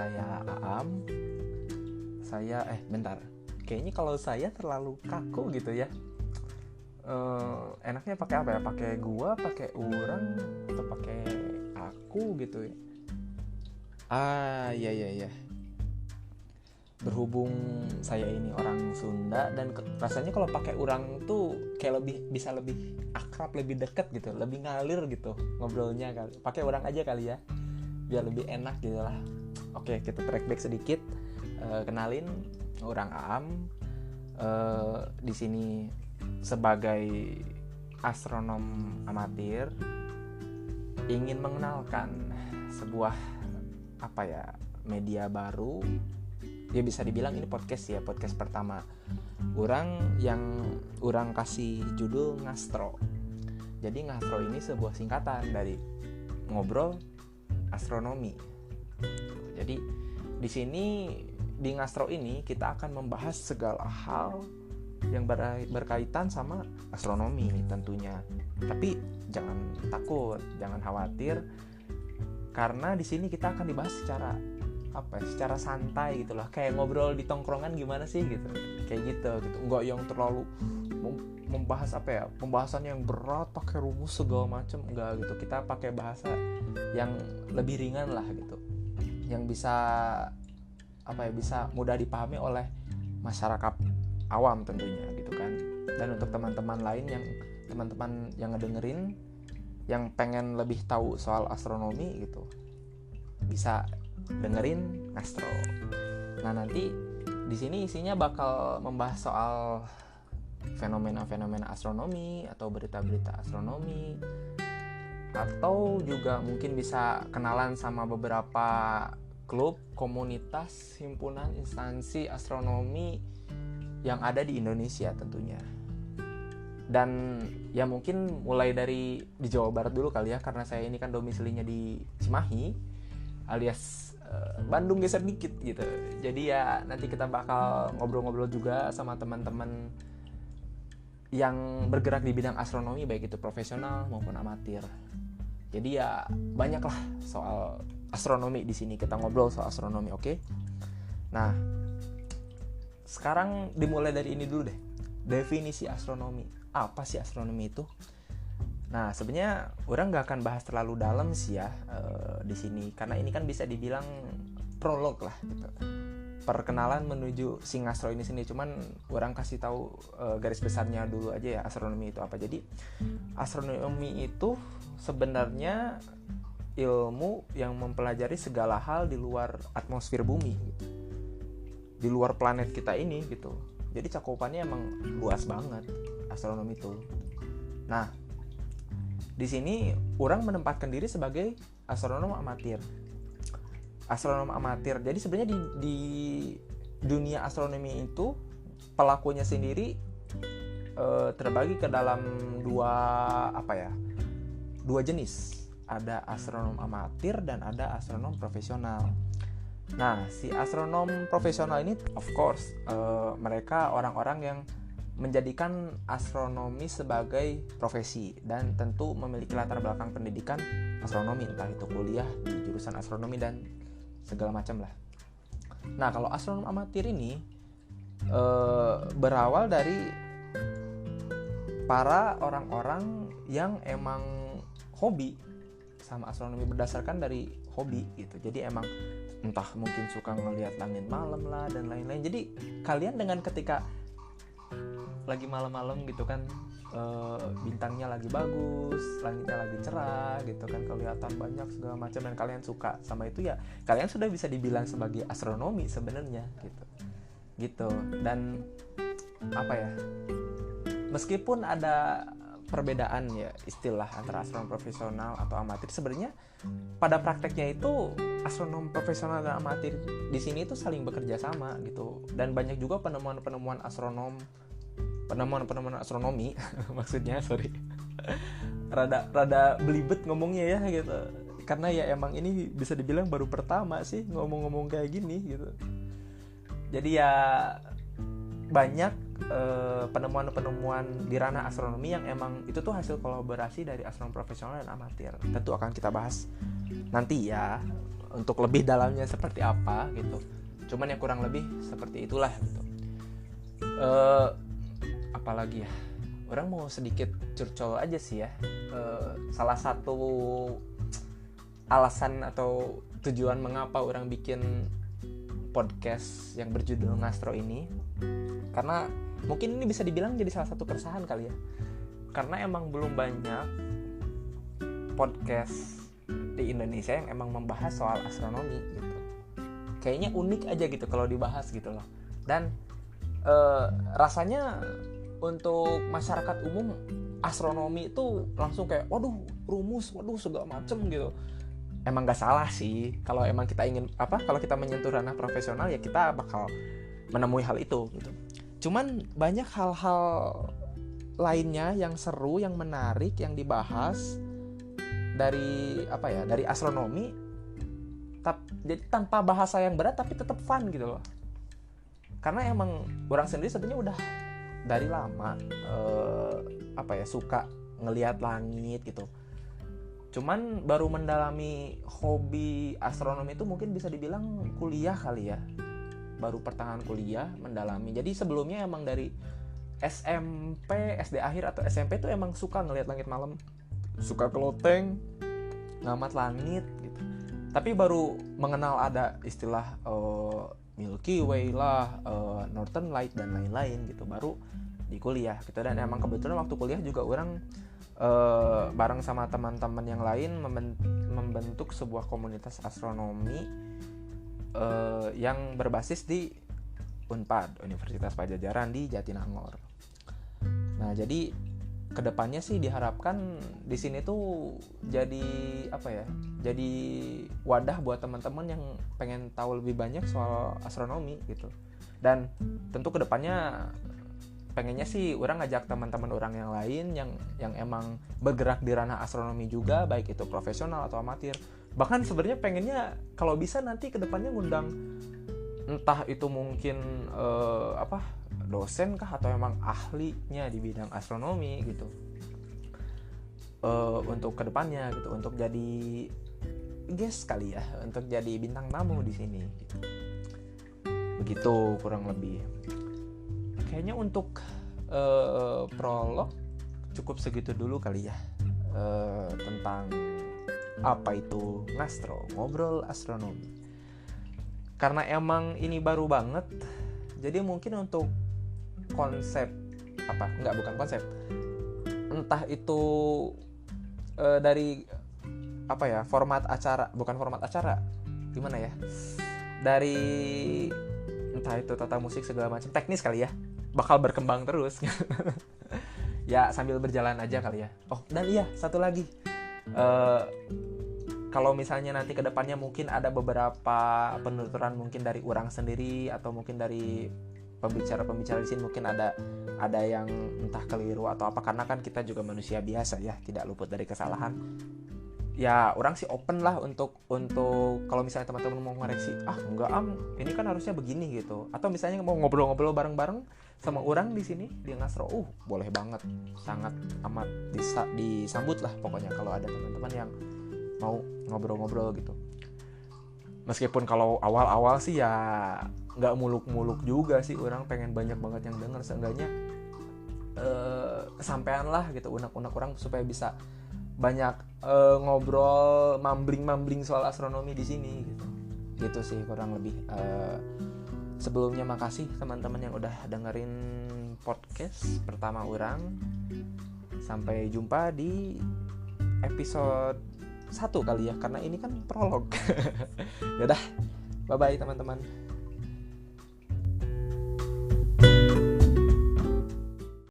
saya Aam. Bentar. Kayaknya kalau saya terlalu kaku gitu ya. Enaknya pakai apa ya? Pakai gua, pakai orang, atau pakai aku gitu ya. Iya. Berhubung saya ini orang Sunda dan rasanya kalau pakai orang tuh kayak bisa lebih akrab, lebih dekat gitu, lebih ngalir gitu ngobrolnya kali. Pakai orang aja kali ya, biar lebih enak gitu lah. Oke, kita track back sedikit. Kenalin, orang Aam. Di sini sebagai astronom amatir ingin mengenalkan sebuah media baru. Ya bisa dibilang ini podcast pertama orang yang orang kasih judul Ngastro. Jadi Ngastro ini sebuah singkatan dari ngobrol astronomi. Jadi di sini di Ngastro ini kita akan membahas segala hal yang berkaitan sama astronomi tentunya. Tapi jangan takut, jangan khawatir, karena di sini kita akan dibahas secara santai gitu lah, kayak ngobrol di tongkrongan gimana sih gitu, kayak gitu, nggak yang terlalu membahas pembahasan yang berat pakai rumus segala macam, enggak gitu. Kita pakai bahasa yang lebih ringan lah gitu, yang bisa mudah dipahami oleh masyarakat awam tentunya gitu kan. Dan untuk teman-teman yang ngedengerin, yang pengen lebih tahu soal astronomi gitu, bisa dengerin Ngastro. Nah, nanti di sini isinya bakal membahas soal fenomena-fenomena astronomi atau berita-berita astronomi, atau juga mungkin bisa kenalan sama beberapa klub, komunitas, himpunan, instansi astronomi yang ada di Indonesia tentunya. Dan ya mungkin mulai di Jawa Barat dulu kali ya, karena saya ini kan domisilinya di Cimahi alias Bandung geser dikit gitu. Jadi ya nanti kita bakal ngobrol-ngobrol juga sama teman-teman yang bergerak di bidang astronomi, baik itu profesional maupun amatir. Jadi ya banyak lah soal astronomi di sini, kita ngobrol soal astronomi, oke? Nah, sekarang dimulai dari ini dulu deh. Definisi astronomi. Apa sih astronomi itu? Nah, sebenarnya orang nggak akan bahas terlalu dalam sih ya di sini, karena ini kan bisa dibilang prolog lah gitu, perkenalan menuju si Ngastro ini sendiri. Cuman orang kasih tahu garis besarnya dulu aja ya, astronomi itu apa. Jadi astronomi itu sebenarnya ilmu yang mempelajari segala hal di luar atmosfer bumi gitu, di luar planet kita ini gitu. Jadi cakupannya emang luas banget astronomi itu. Nah, di sini orang menempatkan diri sebagai astronom amatir. Astronom amatir. Jadi sebenarnya di dunia astronomi itu pelakunya sendiri terbagi ke dalam dua jenis. Ada astronom amatir dan ada astronom profesional. Nah, si astronom profesional ini of course mereka orang-orang yang menjadikan astronomi sebagai profesi dan tentu memiliki latar belakang pendidikan astronomi, entah itu kuliah di jurusan astronomi dan segala macam lah. Nah, kalau astronom amatir ini berawal dari para orang-orang yang emang hobi sama astronomi, berdasarkan dari hobi gitu. Jadi emang entah mungkin suka ngelihat langit malam lah dan lain-lain. Jadi kalian dengan ketika lagi malam-malam gitu kan, bintangnya lagi bagus, langitnya lagi cerah gitu kan, kelihatan banyak segala macam, dan kalian suka sama itu, ya kalian sudah bisa dibilang sebagai astronomi sebenarnya gitu. Dan meskipun ada perbedaan ya istilah antara astronom profesional atau amatir, sebenarnya pada prakteknya itu astronom profesional dan amatir di sini itu saling bekerja sama gitu. Dan banyak juga penemuan astronomi maksudnya rada belibet ngomongnya ya gitu, karena ya emang ini bisa dibilang baru pertama sih ngomong-ngomong kayak gini gitu. Jadi ya banyak penemuan di ranah astronomi yang emang itu tuh hasil kolaborasi dari astronom profesional dan amatir. Tentu akan kita bahas nanti ya untuk lebih dalamnya seperti apa gitu. Cuman ya kurang lebih seperti itulah gitu. Apalagi ya, orang mau sedikit curcol aja sih ya. Salah satu alasan atau tujuan mengapa orang bikin podcast yang berjudul Ngastro ini, karena mungkin ini bisa dibilang jadi salah satu keresahan kali ya, karena emang belum banyak podcast di Indonesia yang emang membahas soal astronomi gitu. Kayaknya unik aja gitu kalau dibahas gitu loh. Dan rasanya untuk masyarakat umum astronomi itu langsung kayak waduh rumus, waduh segala macem gitu. Emang gak salah sih, kalau emang kita ingin kalau kita menyentuh ranah profesional ya kita bakal menemui hal itu gitu. Cuman banyak hal-hal lainnya yang seru, yang menarik, yang dibahas dari dari astronomi, jadi tanpa bahasa yang berat tapi tetap fun gitu loh. Karena emang orang sendiri sebenarnya udah dari lama suka ngelihat langit gitu. Cuman baru mendalami hobi astronomi itu mungkin bisa dibilang kuliah kali ya. Baru pertengahan kuliah mendalami. Jadi sebelumnya emang dari SMP, SD akhir atau SMP tuh emang suka ngelihat langit malam. Suka ke loteng, ngamat langit gitu. Tapi baru mengenal ada istilah Milky Way lah, Northern Light dan lain-lain gitu. Baru di kuliah gitu. Dan emang kebetulan waktu kuliah juga orang bareng sama teman-teman yang lain membentuk sebuah komunitas astronomi yang berbasis di Unpad, Universitas Padjadjaran di Jatinangor. Nah, jadi kedepannya sih diharapkan di sini tuh jadi jadi wadah buat teman-teman yang pengen tahu lebih banyak soal astronomi gitu. Dan tentu kedepannya pengennya sih orang ngajak teman-teman orang yang lain yang emang bergerak di ranah astronomi juga, baik itu profesional atau amatir. Bahkan sebenarnya pengennya kalau bisa nanti kedepannya ngundang entah itu mungkin dosen kah atau emang ahlinya di bidang astronomi gitu, untuk kedepannya gitu, untuk jadi guest kali ya, untuk jadi bintang tamu di sini gitu. Begitu kurang lebih. Kayaknya untuk prolog cukup segitu dulu kali ya, tentang apa itu ngastro, ngobrol astronomi. Karena emang ini baru banget, jadi mungkin untuk konsep bukan konsep, entah itu dari format acara, bukan format acara, gimana ya, dari entah itu tata musik segala macam, teknis kali ya, bakal berkembang terus. Ya sambil berjalan aja kali ya. Oh, dan iya satu lagi, kalau misalnya nanti kedepannya mungkin ada beberapa penuturan mungkin dari orang sendiri atau mungkin dari pembicara di sini, mungkin ada yang entah keliru atau apa, karena kan kita juga manusia biasa ya, tidak luput dari kesalahan. Ya orang sih open lah untuk kalau misalnya teman-teman mau ngoreksi, enggak ini kan harusnya begini gitu, atau misalnya mau ngobrol-ngobrol bareng-bareng sama orang di sini di Ngastro, boleh banget, sangat amat disambut lah pokoknya kalau ada teman-teman yang mau ngobrol-ngobrol gitu. Meskipun kalau awal-awal sih ya nggak muluk-muluk juga sih, orang pengen banyak banget yang denger, seenggaknya kesampaian lah gitu unek-unek orang supaya bisa banyak ngobrol mambling soal astronomi di sini gitu sih kurang lebih. Sebelumnya makasih teman-teman yang udah dengerin podcast pertama orang. Sampai jumpa di episode 1 kali ya, karena ini kan prolog. Yaudah, bye bye teman-teman.